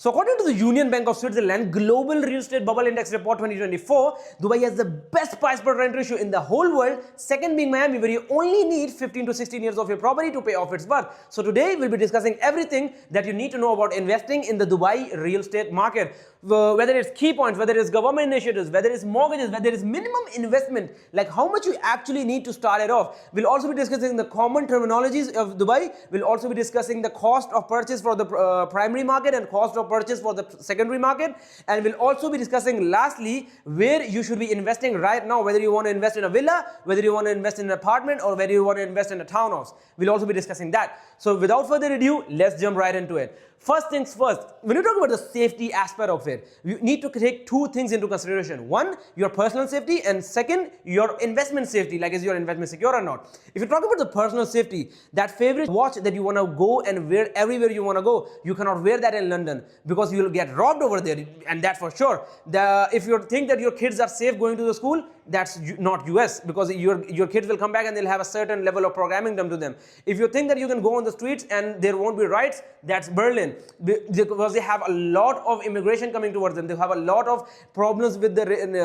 So according to the Union Bank of Switzerland Global Real Estate Bubble Index Report 2024, Dubai has the best price per rent ratio in the whole world, second being Miami, where you only need 15 to 16 years of your property to pay off its worth. So today we'll be discussing everything that you need to know about investing in the Dubai real estate market. Whether it's key points, whether it's government initiatives, whether it's mortgages, whether it's minimum investment, like how much you actually need to start it off. We'll also be discussing the common terminologies of Dubai. We'll also be discussing the cost of purchase for the primary market and cost of purchase for the secondary market. And we'll also be discussing lastly where you should be investing right now, whether you want to invest in a villa, whether you want to invest in an apartment, or whether you want to invest in a townhouse. We'll also be discussing that. So without further ado, let's jump right into it. First things first, when you talk about the safety aspect of it, you need to take two things into consideration. One, your personal safety, and second, your investment safety, like is your investment secure or not. If you talk about the personal safety, that favorite watch that you want to go and wear everywhere you want to go, you cannot wear that in London because you will get robbed over there, and that for sure. If you think that your kids are safe going to the school, that's not US, because your kids will come back and they'll have a certain level of programming done to them. If you think that you can go on the streets and there won't be riots, that's Berlin, because they have a lot of immigration coming towards them. They have a lot of problems with the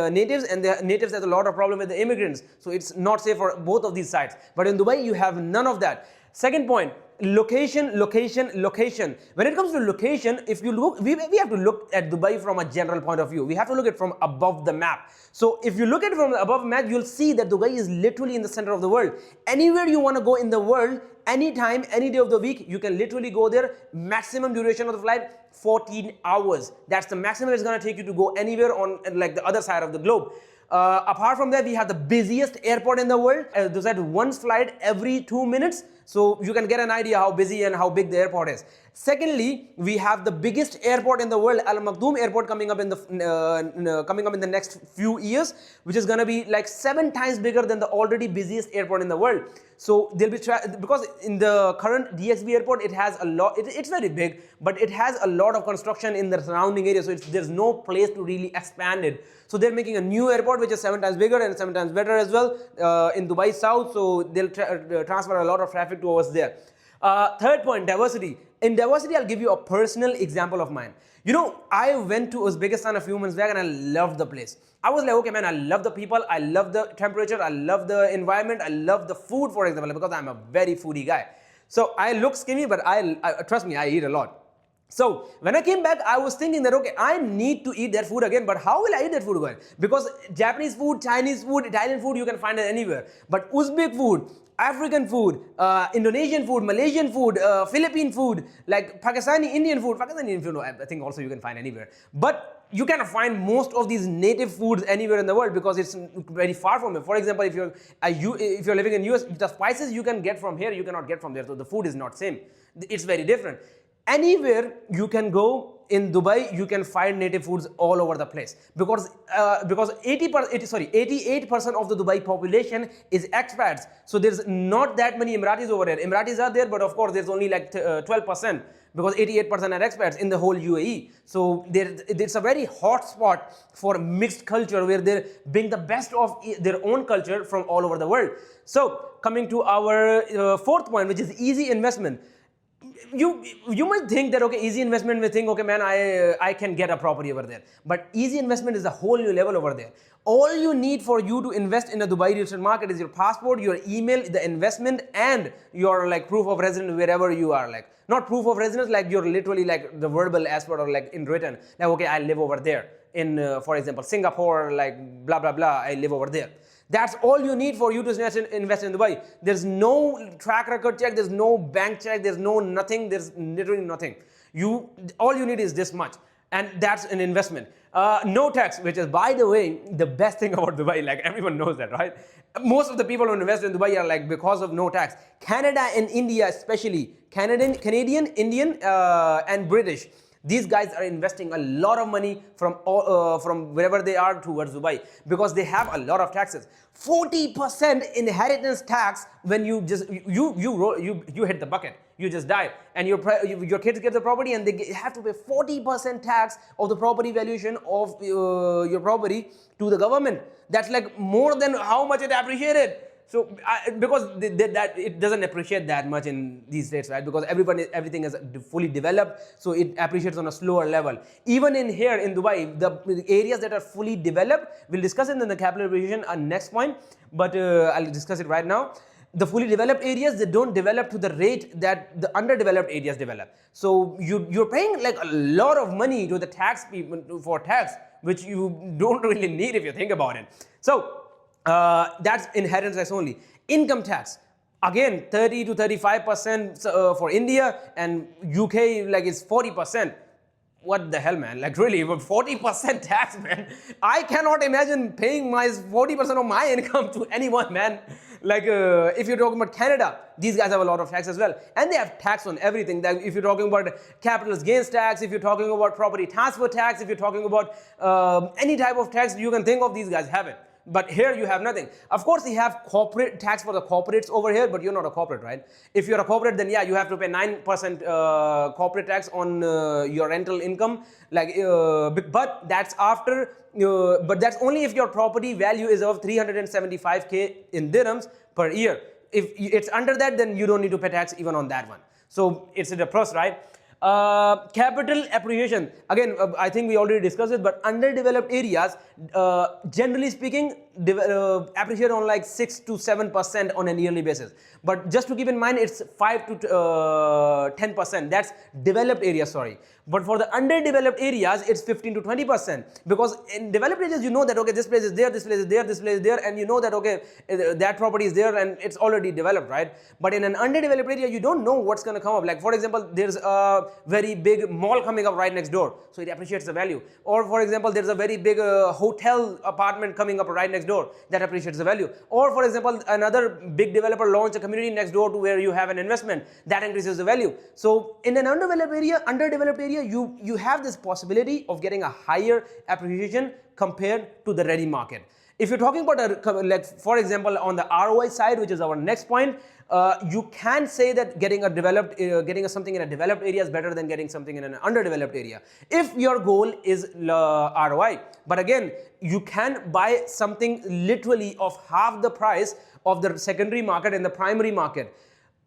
natives, and the natives have a lot of problem with the immigrants. So it's not safe for both of these sides. But in Dubai, you have none of that. Second point, location. When it comes to location, if you look, we have to look at Dubai from a general point of view. We have to look at it from above the map. So if you look at it from above the map, you'll see that Dubai is literally in the center of the world. Anywhere you want to go in the world, anytime, any day of the week, you can literally go there. Maximum duration of the flight, 14 hours. That's the maximum it's going to take you to go anywhere on like the other side of the globe. Apart from that, we have the busiest airport in the world. There's that one flight every 2 minutes. So you can get an idea how busy and how big the airport is. Secondly, we have the biggest airport in the world, Al Maktoum Airport, coming up in the next few years, which is going to be like 7 times bigger than the already busiest airport in the world. So there'll be because in the current DXB airport, it has a lot. It's very big, but it has a lot of construction in the surrounding area. So there's no place to really expand it. So they're making a new airport which is 7 times bigger and 7 times better as well in Dubai South. So they'll transfer a lot of traffic to us there. Third point, diversity. In diversity, I'll give you a personal example of mine. You know, I went to Uzbekistan a few months back and I loved the place. I was like, okay, man, I love the people, I love the temperature, I love the environment, I love the food, for example, because I'm a very foodie guy. So I look skinny, but trust me, I eat a lot. So when I came back, I was thinking that, okay, I need to eat that food again, but how will I eat that food again? Because Japanese food, Chinese food, Italian food, you can find it anywhere. But Uzbek food, African food, Indonesian food, Malaysian food, Philippine food, like Pakistani Indian food, I think also you can find anywhere. But you cannot find most of these native foods anywhere in the world because it's very far from it. For example, if you're living in US, the spices you can get from here, you cannot get from there. So the food is not same. It's very different. Anywhere you can go in Dubai, you can find native foods all over the place because 88% of the Dubai population is expats. So there's not that many Emiratis over there. Emiratis are there, but of course there's only like 12% because 88% are expats in the whole UAE. So it's a very hot spot for mixed culture where they bring the best of their own culture from all over the world. So coming to our fourth point, which is easy investment. You might think that, okay, easy investment, we think, okay, man, I can get a property over there. But easy investment is a whole new level over there. All you need for you to invest in the Dubai real estate market is your passport, your email, the investment, and your like proof of residence wherever you are. Like not proof of residence, like you're literally like the verbal aspect or like in written. Like, okay, I live over there in, for example, Singapore, like blah, blah, blah, I live over there. That's all you need for you to invest in Dubai. There's no track record check, there's no bank check, there's no nothing, there's literally nothing. All you need is this much, and that's an investment. No tax, which is, by the way, the best thing about Dubai. Like everyone knows that, right? Most of the people who invest in Dubai are like because of no tax. Canada and India especially, Canadian, Indian, and British. These guys are investing a lot of money from wherever they are towards Dubai because they have a lot of taxes. 40% inheritance tax when you hit the bucket, you just die, and your kids get the property and they have to pay 40% tax of the property valuation of your property to the government. That's like more than how much it appreciated. So because that it doesn't appreciate that much in these states, right? Because everything is fully developed, so it appreciates on a slower level. Even in here in Dubai, the areas that are fully developed, we'll discuss it in the capital appreciation next point, but I'll discuss it right now. The fully developed areas, they don't develop to the rate that the underdeveloped areas develop. So you're paying like a lot of money to the tax people for tax, which you don't really need if you think about it. So that's inheritance tax only. Income tax, again 30 to 35% for India, and UK like is 40%. What the hell, man? Like really, 40% tax, man. I cannot imagine paying my 40% of my income to anyone, man. Like if you're talking about Canada, these guys have a lot of tax as well, and they have tax on everything. That if you're talking about capital gains tax, if you're talking about property transfer tax, if you're talking about any type of tax you can think of, these guys have it. But here you have nothing. Of course, you have corporate tax for the corporates over here, but you're not a corporate, right? If you're a corporate, then yeah, you have to pay 9% corporate tax on your rental income. Like, but that's after. But that's only if your property value is of 375k in dirhams per year. If it's under that, then you don't need to pay tax even on that one. So it's a plus, right? Capital appreciation, again I think we already discussed it, but underdeveloped areas generally speaking appreciate on like 6 to 7% on a yearly basis, but just to keep in mind it's 5 to 10%. That's developed areas, sorry. But for the underdeveloped areas it's 15 to 20%, because in developed areas you know that okay, this place is there, this place is there, this place is there, and you know that okay, that property is there and it's already developed, right? But in an underdeveloped area you don't know what's going to come up. Like for example, there's a very big mall coming up right next door, so it appreciates the value. Or for example, there's a very big hotel apartment coming up right next door, that appreciates the value. Or for example, another big developer launch a community next door to where you have an investment, that increases the value. So in an underdeveloped area, you have this possibility of getting a higher appreciation compared to the ready market. If you're talking about like for example on the ROI side, which is our next point, you can say that getting something in a developed area is better than getting something in an underdeveloped area if your goal is ROI. But again, you can buy something literally of half the price of the secondary market and the primary market.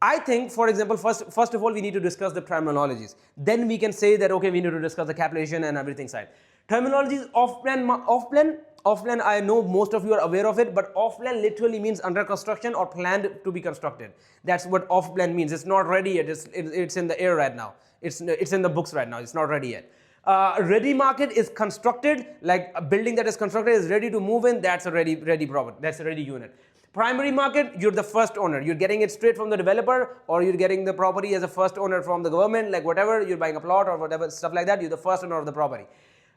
I think, for example, first of all, we need to discuss the terminologies. Then we can say that, okay, we need to discuss the calculation and everything side. Terminologies, off-plan, I know most of you are aware of it, but off-plan literally means under construction or planned to be constructed. That's what off-plan means. It's not ready yet. It's in the air right now. It's in the books right now. It's not ready yet. Ready market is constructed, like a building that is constructed is ready to move in. That's a ready property. That's a ready unit. Primary market, you're the first owner. You're getting it straight from the developer, or you're getting the property as a first owner from the government, like whatever, you're buying a plot or whatever, stuff like that. You're the first owner of the property.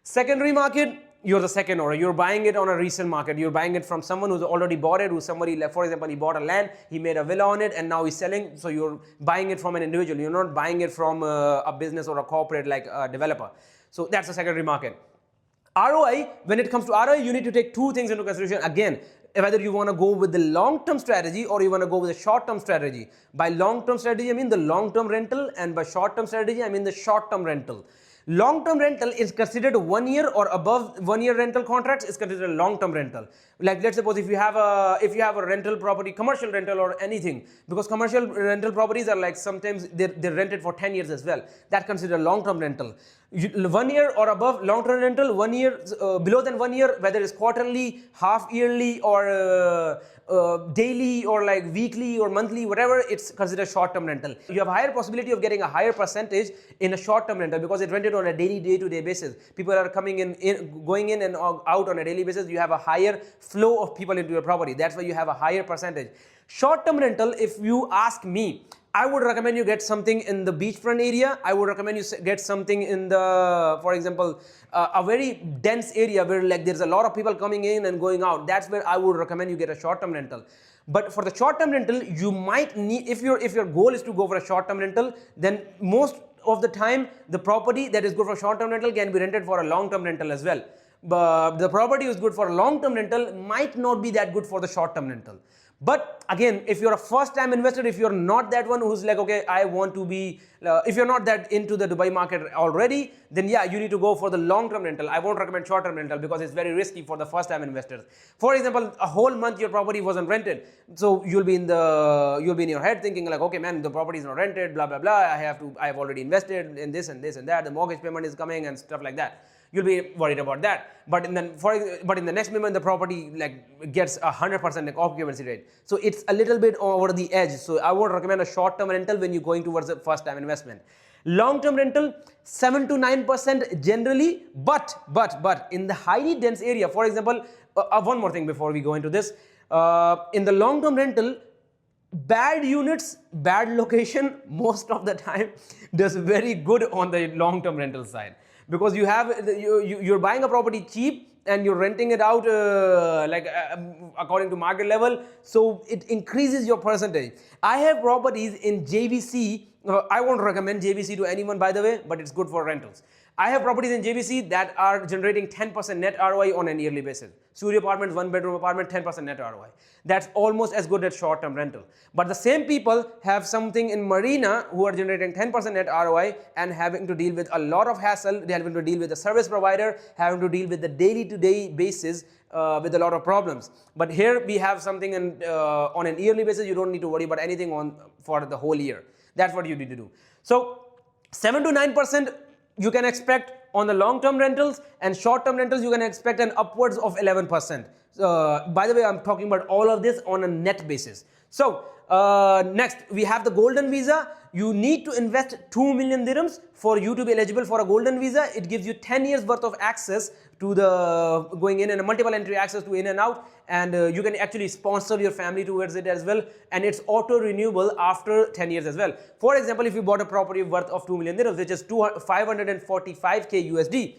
Secondary market, you're the second owner. You're buying it on a resale market. You're buying it from someone who's already bought it, who's somebody, like for example, he bought a land, he made a villa on it, and now he's selling. So you're buying it from an individual. You're not buying it from a business or a corporate like a developer. So that's the secondary market. ROI, when it comes to ROI, you need to take two things into consideration. Again, whether you want to go with the long-term strategy or you want to go with a short-term strategy. By long-term strategy, I mean the long-term rental, and by short-term strategy, I mean the short-term rental. Long-term rental is considered 1 year or above 1 year rental contracts is considered a long-term rental. Like let's suppose if you have a rental property, commercial rental or anything, because commercial rental properties are like sometimes they're rented for 10 years as well. That's considered long-term rental. 1 year or above long-term rental, 1 year below than 1 year, whether it's quarterly, half yearly, or daily, or like weekly or monthly, whatever, it's considered short-term rental. You have a higher possibility of getting a higher percentage in a short-term rental because it's rented on a daily, day-to-day basis. People are coming going in and out on a daily basis. You have a higher flow of people into your property. That's why you have a higher percentage. Short-term rental, if you ask me, I would recommend you get something in the beachfront area. I would recommend you get something in the, for example, a very dense area where like there's a lot of people coming in and going out. That's where I would recommend you get a short-term rental. But for the short-term rental, you might need, if your goal is to go for a short-term rental, then most of the time the property that is good for short-term rental can be rented for a long-term rental as well. But the property is good for a long-term rental might not be that good for the short-term rental. But again, if you're a first-time investor, if you're not that one who's like, okay, I want to be, if you're not that into the Dubai market already, then yeah, you need to go for the long-term rental. I won't recommend short-term rental because it's very risky for the first-time investors. For example, a whole month your property wasn't rented, so you'll be in your head thinking like, okay, man, the property is not rented, blah blah blah. I have already invested in this and this and that. The mortgage payment is coming and stuff like that. You'll be worried about that. But in the next moment, the property like gets 100% like occupancy rate. So it's a little bit over the edge. So I would recommend a short-term rental when you're going towards a first-time investment. Long-term rental, 7 to 9% generally, but in the highly dense area, for example, one more thing before we go into this, in the long-term rental, bad units, bad location, most of the time does very good on the long-term rental side, because you're buying a property cheap and you're renting it out according to market level, so it increases your percentage. I have properties in JVC. I won't recommend JVC to anyone, by the way, but it's good for rentals. I have properties in JVC that are generating 10% net ROI on an yearly basis. Studio apartments, 1-bedroom apartment, 10% net ROI. That's almost as good as short-term rental. But the same people have something in Marina who are generating 10% net ROI and having to deal with a lot of hassle. They're having to deal with the service provider, having to deal with the day-to-day basis with a lot of problems. But here we have something on an yearly basis. You don't need to worry about anything for the whole year. That's what you need to do. So 7 to 9% you can expect on the long-term rentals, and short-term rentals you can expect an upwards of 11%. By the way, I'm talking about all of this on a net basis. So next we have the golden visa. You need to invest 2 million dirhams for you to be eligible for a golden visa. It gives you 10 years worth of access to the going in and a multiple entry access to in and out, and you can actually sponsor your family towards it as well, and it's auto renewable after 10 years as well. For example, if you bought a property worth of 2 million dirhams, which is 545k USD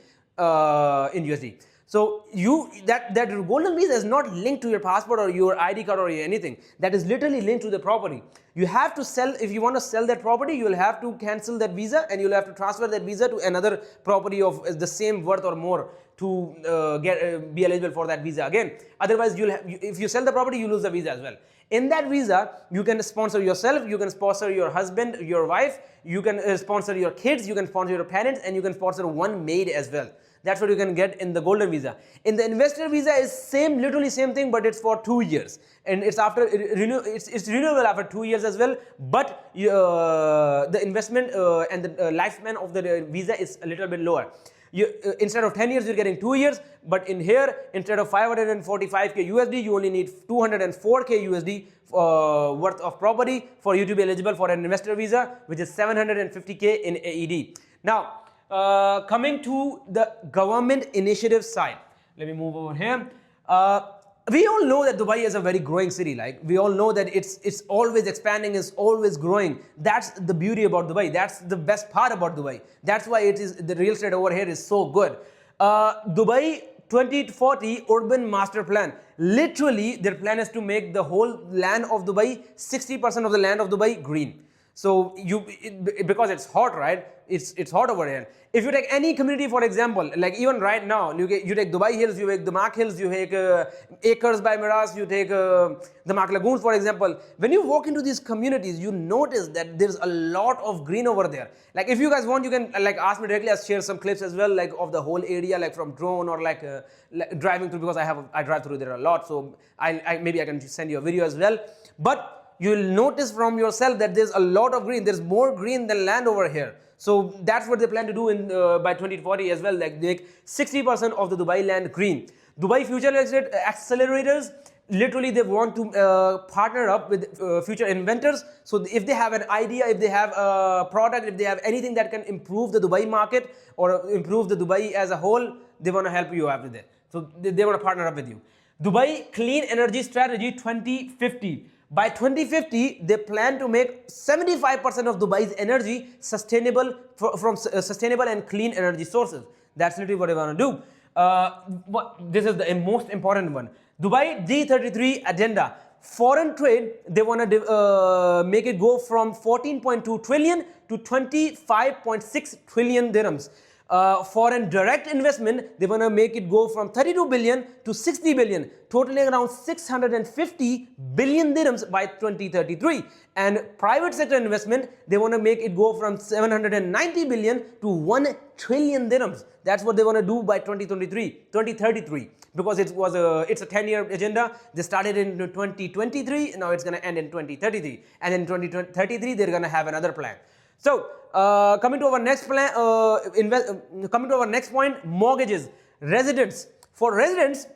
in USD. So that golden visa is not linked to your passport or your ID card or anything. That is literally linked to the property. You have to sell, if you want to sell that property, you will have to cancel that visa and you'll have to transfer that visa to another property of the same worth or more to be eligible for that visa again. Otherwise, if you sell the property, you lose the visa as well. In that visa, you can sponsor yourself, you can sponsor your husband, your wife, you can sponsor your kids, you can sponsor your parents, and you can sponsor one maid as well. That's what you can get in the golden visa. In the investor visa is literally same thing, but it's for 2 years, and it's it's renewable after 2 years as well. But the investment and the lifespan of the visa is a little bit lower. Instead of 10 years, you're getting 2 years, but in here, instead of 545k USD, you only need 204k USD worth of property for you to be eligible for an investor visa, which is 750k in AED. Now, coming to the government initiative side, let me move over here. We all know that Dubai is a very growing city. Like, we all know that it's always expanding, it's always growing. That's the beauty about Dubai. That's the best part about Dubai. That's why the real estate over here is so good. Dubai 2040 urban master plan. Literally, their plan is to make the whole land of Dubai, 60% of the land of Dubai, green. So because it's hot, right? It's hot over here. If you take any community, for example, like even right now, you take Dubai Hills, you take the Mark Hills, you take Acres by Miraz, you take the Mark Lagoons, for example. When you walk into these communities, you notice that there's a lot of green over there. Like, if you guys want, you can like ask me directly. I'll share some clips as well, like of the whole area, like from drone or like driving through, because I drive through there a lot. So maybe I can send you a video as well. But you'll notice from yourself that there's a lot of green. There's more green than land over here. So that's what they plan to do by 2040 as well. Like, make 60% of the Dubai land green. Dubai Future Estate Accelerators, literally they want to partner up with future inventors. So if they have an idea, if they have a product, if they have anything that can improve the Dubai market or improve the Dubai as a whole, they want to help you after that. So they want to partner up with you. Dubai Clean Energy Strategy 2050. By 2050, they plan to make 75% of Dubai's energy sustainable from sustainable and clean energy sources. That's literally what they want to do. This is the most important one. Dubai D33 agenda. Foreign trade, they want to make it go from 14.2 trillion to 25.6 trillion dirhams. Foreign direct investment, they want to make it go from 32 billion to 60 billion, totaling around 650 billion dirhams by 2033. And private sector investment, they want to make it go from 790 billion to 1 trillion dirhams. That's what they want to do by 2033, because it's a 10-year agenda. They started in 2023, now it's going to end in 2033, and in 2033 they're going to have another plan. So coming to our next plan, coming to our next point, mortgages, residents. For residents,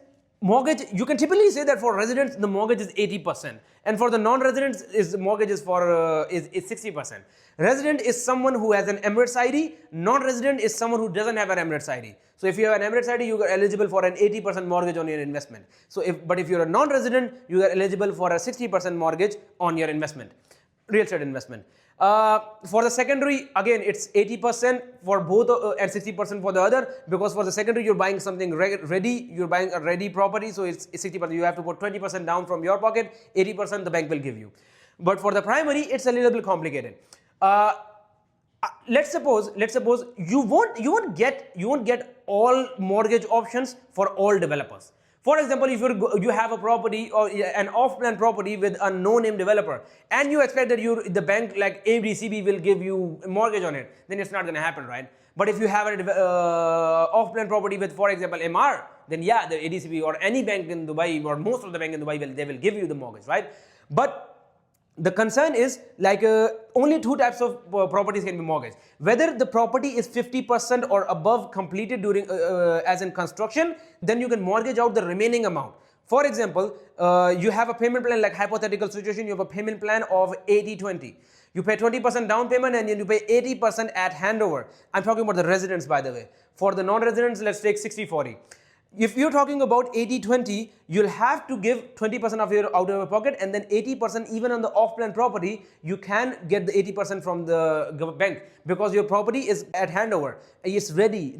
mortgage, you can typically say that for residents the mortgage is 80%, and for the non-residents is mortgage is for is 60%. Resident is someone who has an Emirates ID. Non-resident is someone who doesn't have an Emirates ID. So if you have an Emirates ID, you are eligible for an 80% mortgage on your investment. So if you're a non-resident, you are eligible for a 60% mortgage on your investment, real estate investment. For the secondary, again, it's 80% for both and 60% for the other, because for the secondary, you're buying something ready, you're buying a ready property, so it's 60%. You have to put 20% down from your pocket, 80% the bank will give you. But for the primary, it's a little bit complicated. Let's suppose you won't get all mortgage options for all developers. For example, if you have a property or an off-plan property with a no-name developer, and you expect that the bank like ABCB will give you a mortgage on it, then it's not going to happen, right? But if you have an off-plan property with, for example, MR, then yeah, the ADCB or any bank in Dubai or most of the bank in Dubai they will give you the mortgage, right? But the concern is like only two types of properties can be mortgaged. Whether the property is 50% or above completed during as in construction, then you can mortgage out the remaining amount. For example, you have a payment plan, like hypothetical situation, you have a payment plan of 80-20. You pay 20% down payment and then you pay 80% at handover. I'm talking about the residents, by the way. For the non-residents, let's take 60-40. If you're talking about 80-20, you'll have to give 20% of your out of your pocket, and then 80% even on the off-plan property, you can get the 80% from the bank, because your property is at handover. It's ready.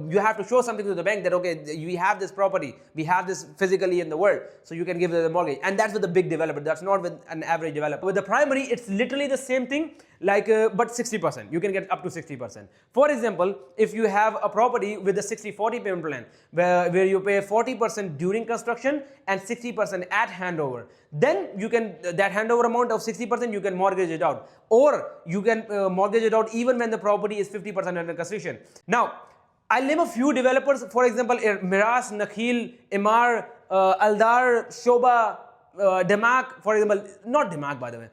You have to show something to the bank that, okay, we have this property, we have this physically in the world, so you can give the mortgage. And that's with the big developer. That's not with an average developer. With the primary, it's literally the same thing, like but 60%. You can get up to 60%. For example, if you have a property with a 60-40 payment plan, where you pay 40% during construction and 60% at handover, then you can, that handover amount of 60%, you can mortgage it out, or you can mortgage it out even when the property is 50% under construction. Now, I'll name a few developers. For example, Miras, Nakhil, Imar, Aldar, Shoba, Demak, for example, not Demak, by the way,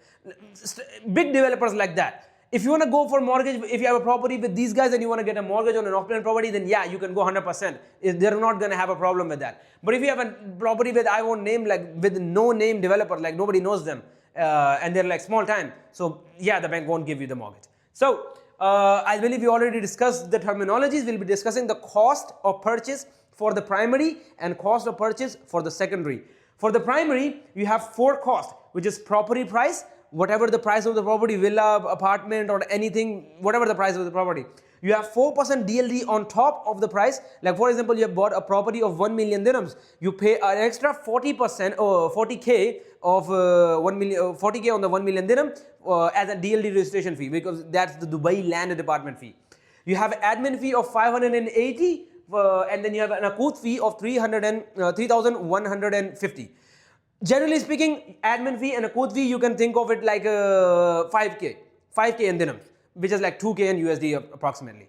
big developers like that. If you want to go for mortgage, if you have a property with these guys and you want to get a mortgage on an off-plan property, then yeah, you can go 100%. They're not going to have a problem with that. But if you have a property with, I won't name, like with no name developer, like nobody knows them, and they're like small time, so yeah, the bank won't give you the mortgage. So I believe we already discussed the terminologies. We'll be discussing the cost of purchase for the primary and cost of purchase for the secondary. For the primary, you have four costs, which is property price, whatever the price of the property, villa, apartment, or anything, whatever the price of the property. You have 4% DLD on top of the price. Like for example, you have bought a property of 1 million dirhams. You pay an extra 40% or 40k of 40k on the 1 million dirham as a DLD registration fee, because that's the Dubai Land Department fee. You have admin fee of 580, and then you have an akut fee of 3,150. Generally speaking, admin fee and akut fee, you can think of it like 5k in dirhams, which is like 2k in USD approximately.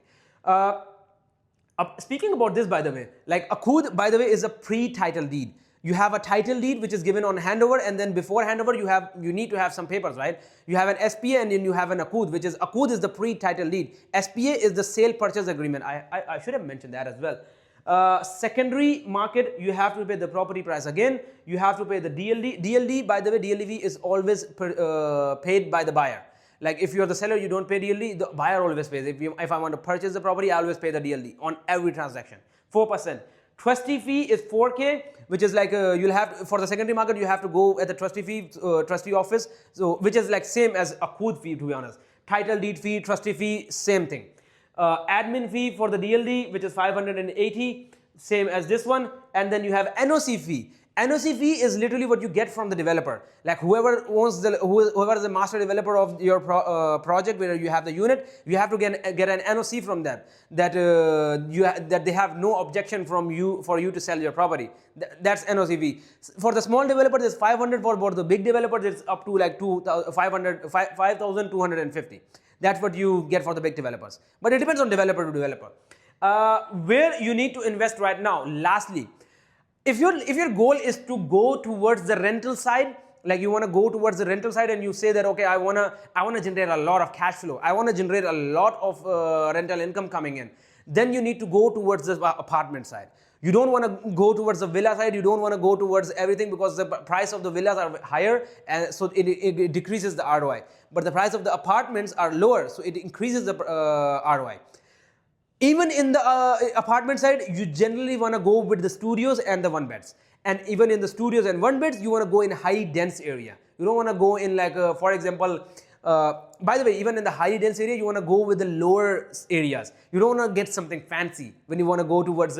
Speaking about this, by the way, like akut, by the way, is a pre-title deed. You have a title deed which is given on handover, and then before handover you need to have some papers, right? You have an SPA and then you have an akut, which is akut is the pre-title deed. SPA is the sale purchase agreement. I should have mentioned that as well. Secondary market, you have to pay the property price again. You have to pay the DLD. DLD, by the way, DLD fee is always paid by the buyer. Like if you're the seller, you don't pay DLD, the buyer always pays. If I want to purchase the property, I always pay the DLD on every transaction, 4%. Trustee fee is 4k, which is like you'll have for the secondary market, you have to go at the trustee fee, trustee office, so which is like same as akut fee, to be honest. Title deed fee, trustee fee, same thing. Admin fee for the DLD, which is 580, same as this one, and then you have NOC fee. NOC fee is literally what you get from the developer. Like whoever is the master developer of your project where you have the unit, you have to get an NOC from them that that they have no objection from you for you to sell your property. That's NOC fee. For the small developer, there's 500. For the big developers, it's up to like 5,250. That's what you get for the big developers. But it depends on developer to developer. Where you need to invest right now. Lastly, if your goal is to go towards the rental side, like you want to go towards the rental side and you say that, okay, I wanna generate a lot of cash flow, I want to generate a lot of rental income coming in, then you need to go towards the apartment side. You don't want to go towards the villa side, you don't want to go towards everything because the price of the villas are higher and so it decreases the ROI. But the price of the apartments are lower, so it increases the ROI. Even in the apartment side, you generally want to go with the studios and the one beds. And even in the studios and one beds, you want to go in high dense area. You don't want to go in like, for example, by the way, even in the high dense area, you want to go with the lower areas. You don't want to get something fancy when you want to go towards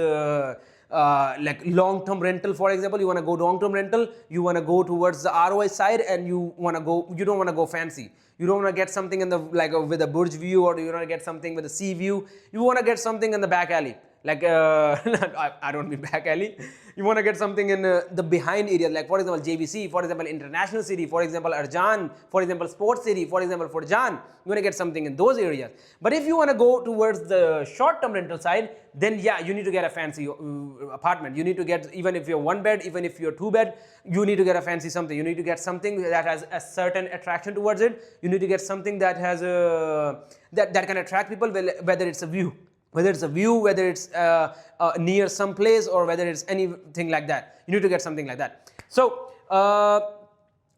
like long-term rental. For example, you want to go long-term rental, you want to go towards the ROI side, and you don't want to go fancy. You don't want to get something in the with a Burj view, or you want to get something with a sea view. You want to get something in the back alley, like I don't mean back alley. You want to get something in the behind areas, like for example JVC, for example International City, for example Arjan, for example Sports City, for example Furjan. You want to get something in those areas. But if you want to go towards the short-term rental side, then yeah, you need to get a fancy apartment. You need to get, even if you're one bed, even if you're two bed, you need to get a fancy something. You need to get something that has a certain attraction towards it. You need to get something that has that can attract people, whether it's a view. Whether it's a view, whether it's near some place, or whether it's anything like that. You need to get something like that. So,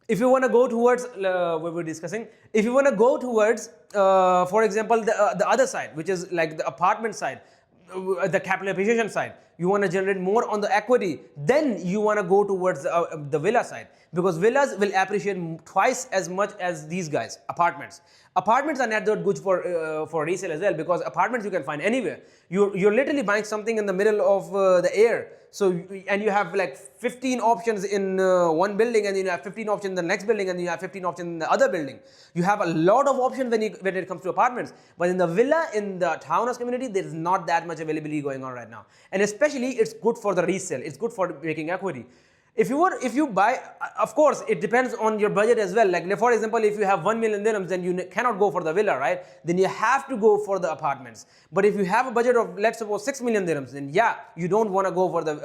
if you want to go towards, what we're discussing, if you want to go towards, for example, the other side, which is like the apartment side, the capital appreciation side, you want to generate more on the equity, then you want to go towards the villa side, because villas will appreciate twice as much as these guys, apartments. Apartments are not that good for resale as well, because apartments you can find anywhere. You're literally buying something in the middle of the air. So, and you have like 15 options in one building, and then you have 15 options in the next building, and you have 15 options in the other building. You have a lot of options when it comes to apartments. But in the villa, in the townhouse community, there is not that much availability going on right now. And especially, it's good for the resale. It's good for making equity. If you buy, of course, it depends on your budget as well. Like for example, if you have 1 million dirhams, then you cannot go for the villa, right? Then you have to go for the apartments. But if you have a budget of, let's suppose, 6 million dirhams, then yeah, you don't want to go for the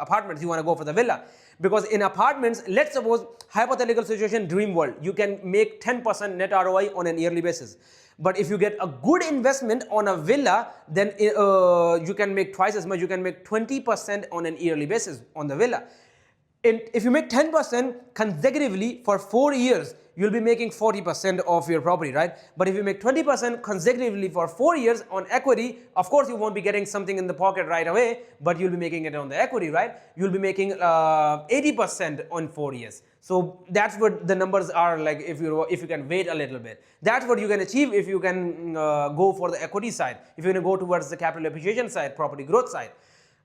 apartments, you want to go for the villa. Because in apartments, let's suppose, hypothetical situation, dream world, you can make 10% net ROI on an yearly basis. But if you get a good investment on a villa, then you can make twice as much. You can make 20% on an yearly basis on the villa. If you make 10% consecutively for 4 years, you'll be making 40% of your property, right? But if you make 20% consecutively for 4 years on equity, of course you won't be getting something in the pocket right away, but you'll be making it on the equity, right? You'll be making 80% on 4 years. So that's what the numbers are like if you can wait a little bit. That's what you can achieve if you can go for the equity side, if you're going to go towards the capital appreciation side, property growth side.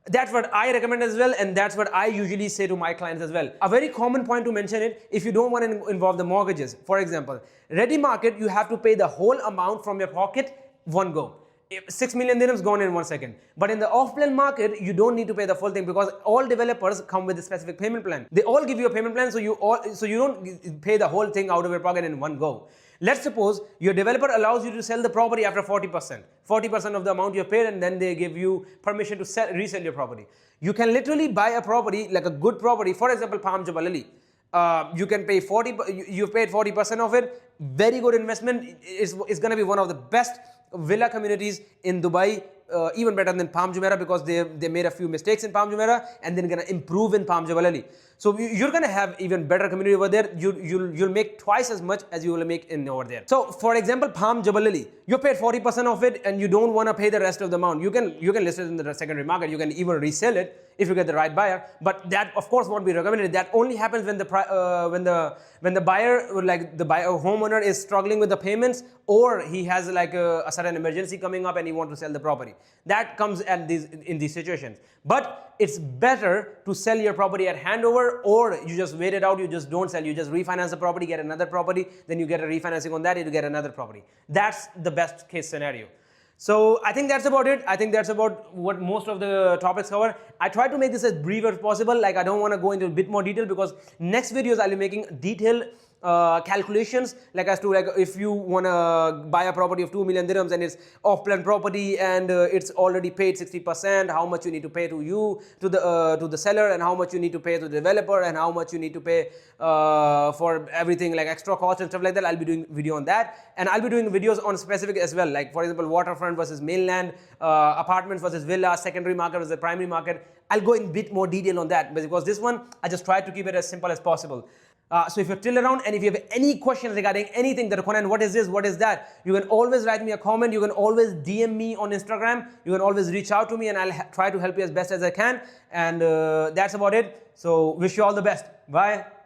That's what I recommend as well, and that's what I usually say to my clients as well. A very common point to mention it, if you don't want to involve the mortgages. For example, ready market, you have to pay the whole amount from your pocket one go. 6 million dirhams gone in 1 second. But in the off-plan market, you don't need to pay the full thing, because all developers come with a specific payment plan. They all give you a payment plan, so you don't pay the whole thing out of your pocket in one go. Let's suppose your developer allows you to sell the property after 40%. 40% of the amount you paid, and then they give you permission to resell your property. You can literally buy a property, like a good property, for example, Palm Jebel Ali. You can pay you've paid 40% of it. Very good investment. It's going to be one of the best villa communities in Dubai, even better than Palm Jumeirah, because they made a few mistakes in Palm Jumeirah and then going to improve in Palm Jebel Ali. So you're going to have even better community over there. You'll make twice as much as you will make in over there. So for example, Palm Jebel Ali, you paid 40% of it and you don't want to pay the rest of the amount. You can list it in the secondary market. You can even resell it if you get the right buyer. But that of course won't be recommended. That only happens when the buyer, like the homeowner, is struggling with the payments, or he has like a sudden emergency coming up and he wants to sell the property. That comes at in these situations. But it's better to sell your property at handover, or you just wait it out, you just don't sell, you just refinance the property, get another property, then you get a refinancing on that, you get another property. That's the best case scenario. So I think that's about it. I think that's about what most of the topics cover. I try to make this as brief as possible. Like, I don't want to go into a bit more detail, because next videos I'll be making detailed calculations, like as to, like, if you want to buy a property of 2 million dirhams and it's off-plan property and it's already paid 60%, how much you need to pay to the seller, and how much you need to pay to the developer, and how much you need to pay for everything, like extra costs and stuff like that. I'll be doing video on that, and I'll be doing videos on specific as well, like for example waterfront versus mainland, apartments versus villas, secondary market versus primary market. I'll go in bit more detail on that, because this one I just tried to keep it as simple as possible. So if you're still around, and if you have any questions regarding anything, that Conan, what is this, what is that, you can always write me a comment, you can always DM me on Instagram, you can always reach out to me, and I'll try to help you as best as I can. And that's about it. So wish you all the best. Bye.